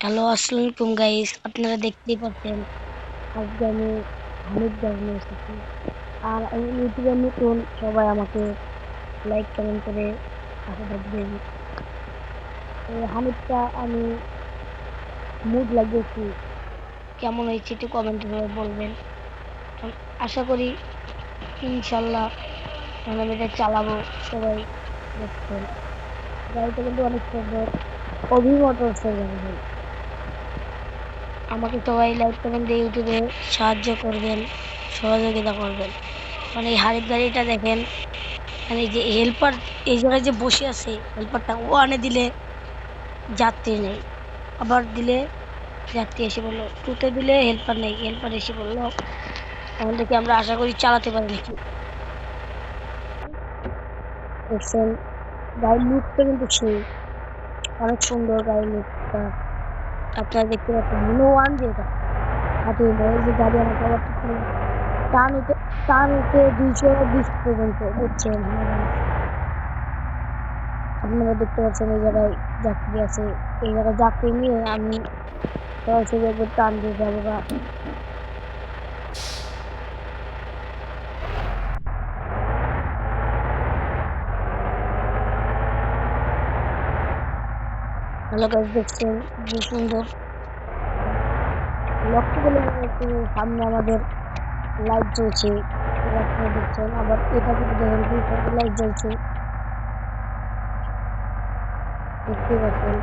Hello, আসসালামু আলাইকুম guys. আপনারা দেখতেই পাচ্ছেন আজকে আমি হানিফ গাছ নিয়ে এসেছি। আর আমি ইউটিউবে নতুন, সবাই আমাকে লাইক কমেন্ট করে পাশে থাকবেন। এই হানিফটা আমি মুড লাগিয়েছি, কেমন হয়েছে একটু কমেন্টে করে বলবেন। আশা করি ইনশাল্লাহ আমি এটা চালাবো, সবাই দেখছেন। গাড়িটা কিন্তু অনেক সুন্দর, অভিমতোর্সের গাড়ি ভাই। আমাকে সবাই লাইক কমেন্ট দিয়ে ইউটিউবে সাহায্য করবেন, সহযোগিতা করবেন। মানে এই হারিফ গাড়িটা দেখেন, মানে এই যে হেল্পার এই জায়গায় যে বসে আছে, হেল্পারটা ও আনে দিলে যাত্রী নেই, আবার দিলে যাত্রী এসে বললো, টুতে দিলে হেল্পার নেই, হেল্পার এসে বললো। এখন থেকে আমরা আশা করি চালাতে পারি নাকি। দেখছেন গাড়ির লুকটা কিন্তু সেই অনেক সুন্দর গাড়ির লুকটা। আপনারা দেখতে পাচ্ছেন হিনো ওয়ান যেটা হাতে এই যে গাড়ি আমাকে আবার টান উঠে টান উঠে 220 পর্যন্ত, বুঝছেন? আপনারা দেখতে পাচ্ছেন এই জায়গায় যাত্রী আছে, এই জায়গায় যাত্রী নিয়ে আমি সরাসরি একবার টান দিয়ে যাবো গা। হ্যালো গাইস, দেখছেন যে সুন্দর লক্ষ্য করলে সামনে আমাদের লাইট জ্বলছে, আপনারা দেখছেন। আবার এটা কিন্তু দেখেন দুই সাইডে লাইট জ্বলছে, দেখতে পাচ্ছেন।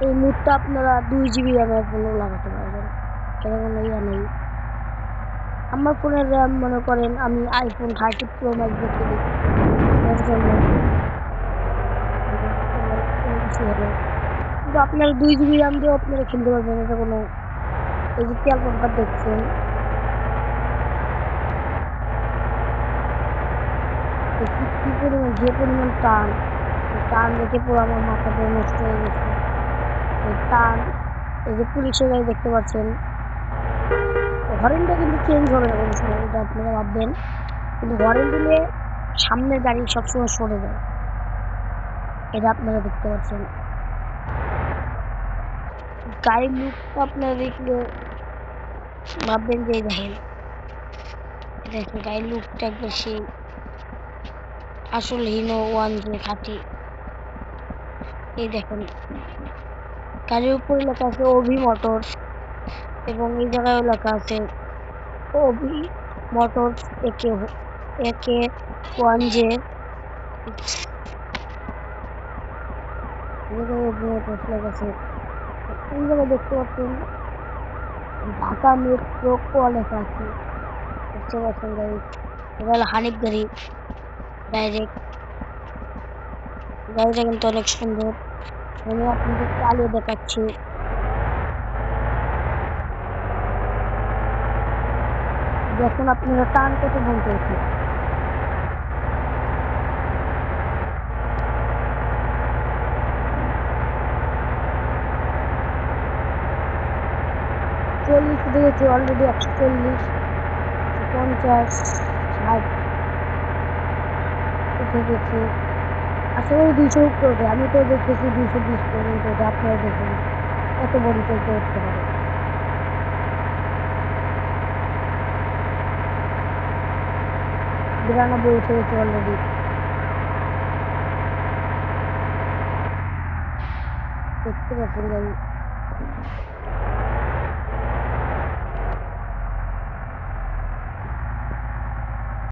এই মুডটা আপনারা 2 GB র্যামের ফোনও লাগাতে পারবেন, এটা কোনো ইয়া নেই। আমার ফোনের র্যাম মনে করেন আমি আইফোন 30 Pro Max দিয়ে খেলি, এর জন্য আমার কোনো কিছু হবে। কিন্তু আপনারা 2 GB র্যাম দিয়েও আপনারা খেলতে পারবেন, এটা কোনো। এই যে তেল পাম্পার দেখছেন, কি পরিমাণ, যে পরিমাণ টান, টান দেখে পুরো আমার মাথাটা নষ্ট হয়ে গেছে। এই টান, এই যে পুলিশের গাড়ি দেখতে পাচ্ছেন, হরেনটা কিন্তু চেঞ্জ হবে না কোনো সময়, এটা আপনারা ভাববেন। কিন্তু হরেন দিলে সামনের গাড়ি সবসময় সরে যায়, এটা আপনারা দেখতে পাচ্ছেন। গাড়ির লুকটা আপনারা দেখলে ভাববেন যে দেখেন, দেখেন গাড়ির লুকটা একবার সেই আসল হিনো ওয়ান যে খাঁটি। এই দেখেন গাড়ির উপরে লেখা আছে অভি মোটরস, এবং এই জায়গায় লেখা আছে অভি মোটরস একে একে ওয়ান জে। এই জায়গায় অভি মোটরস লেখা আছে। এই জায়গায় দেখতে পাচ্ছেন ঢাকা মেট্রো ক লেখা আছে, বুঝতে পারছেন গাইস? এটা হলো হানিফ গাড়ি ডাইরেক্ট। গাড়িটা কিন্তু অনেক সুন্দর, আমি আপনাদের চালিয়ে দেখাচ্ছি। দেখুন আপনারা টান কত বলতে হচ্ছে, 40 উঠে গেছে অলরেডি, 140, 150, 60 উঠে গেছে। আশা করি 200 উপরে ওঠে, আমি তো দেখেছি 220 পর্যন্ত ওঠে। আপনারা দেখুন কত বড় চলতে উঠতে পারে। 92 উঠে গেছে অলরেডি, দেখতে পাচ্ছেন গাড়ি।